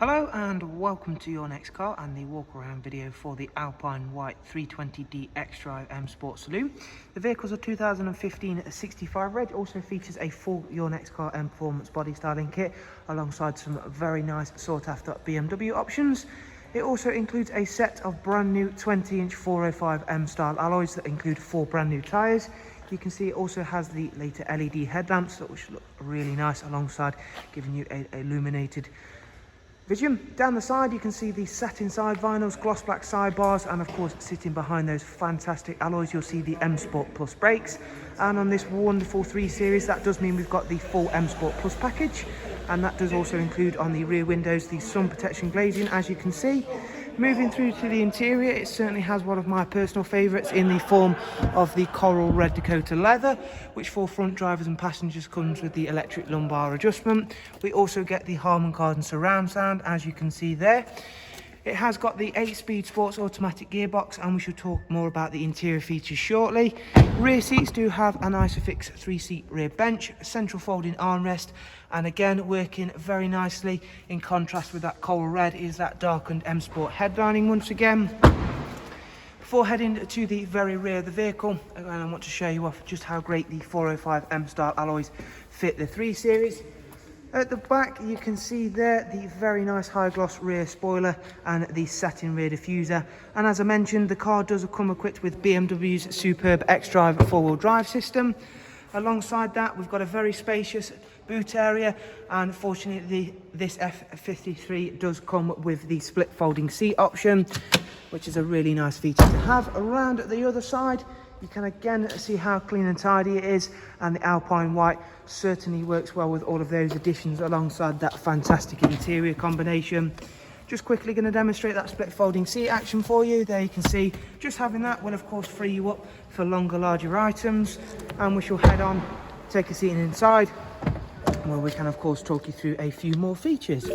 Hello and welcome to your next car and the walk around video for the Alpine White 320D Xdrive M Sport Saloon. The vehicle's a 2015 65 reg, also features a full Your Next Car M Performance body styling kit alongside some very nice sought after BMW options. It also includes a set of brand new 20-inch 405 M style alloys that include 4 brand new tyres. You can see it also has the later LED headlamps which look really nice alongside giving you a illuminated vision. Down the side you can see the satin side vinyls, gloss black sidebars, and of course sitting behind those fantastic alloys you'll see the M Sport Plus brakes. And on this wonderful 3 Series that does mean we've got the full M Sport Plus package, and that does also include on the rear windows the sun protection glazing, as you can see. Moving through to the interior, it certainly has one of my personal favourites in the form of the coral red Dakota leather, which for front drivers and passengers comes with the electric lumbar adjustment. We also get the Harman Kardon surround sound, as you can see there. It has got the 8-speed sports automatic gearbox, and we shall talk more about the interior features shortly. Rear seats do have an Isofix 3-seat rear bench, central folding armrest, and again working very nicely in contrast with that coral red is that darkened M Sport headlining once again. Before heading to the very rear of the vehicle, and I want to show you off just how great the 405 M style alloys fit the 3 Series. At the back you can see there the very nice high gloss rear spoiler and the satin rear diffuser, and as I mentioned the car does come equipped with BMW's superb Xdrive 4-wheel drive system. Alongside that we've got a very spacious boot area, and fortunately this F53 does come with the split folding seat option, which is a really nice feature to have. Around the other side you can again see how clean and tidy it is, and the Alpine White certainly works well with all of those additions alongside that fantastic interior combination. Just quickly going to demonstrate that split folding seat action for you. There you can see just having that will of course free you up for longer, larger items, and we shall head on, take a seat inside, where we can of course talk you through a few more features.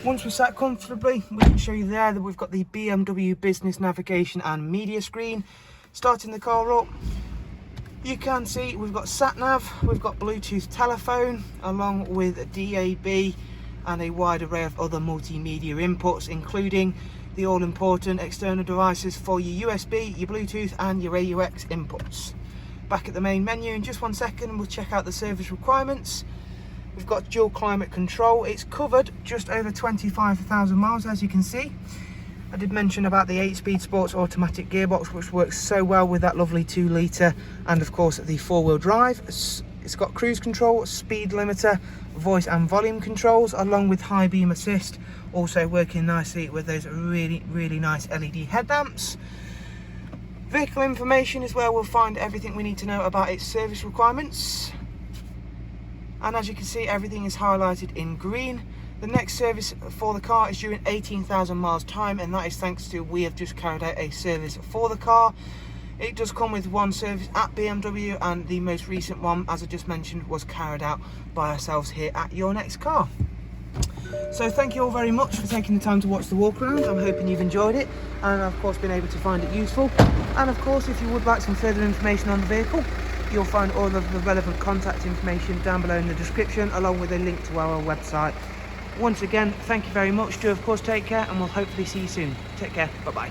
Once we're sat comfortably, we can show you there that we've got the BMW business navigation and media screen. Starting the car up, you can see we've got sat nav, we've got Bluetooth telephone along with DAB and a wide array of other multimedia inputs, including the all important external devices for your USB, your Bluetooth and your AUX inputs. Back at the main menu in just 1 second, we'll check out the service requirements. We've got dual climate control. It's covered just over 25,000 miles, as you can see. I did mention about the 8-speed sports automatic gearbox, which works so well with that lovely 2-litre, and of course the 4-wheel drive. It's got cruise control, speed limiter, voice and volume controls, along with high beam assist, also working nicely with those really nice LED headlamps. Vehicle information is where we'll find everything we need to know about its service requirements, and as you can see everything is highlighted in green. The next service for the car is due in 18,000 miles time, and that is thanks to we have just carried out a service for the car. It does come with 1 service at BMW, and the most recent one, as I just mentioned, was carried out by ourselves here at Your Next Car. So thank you all very much for taking the time to watch the walk around. I'm hoping you've enjoyed it and of course been able to find it useful. And of course if you would like some further information on the vehicle, you'll find all of the relevant contact information down below in the description, along with a link to our website. Once again, thank you very much. Do of course take care, and we'll hopefully see you soon. Take care. Bye bye.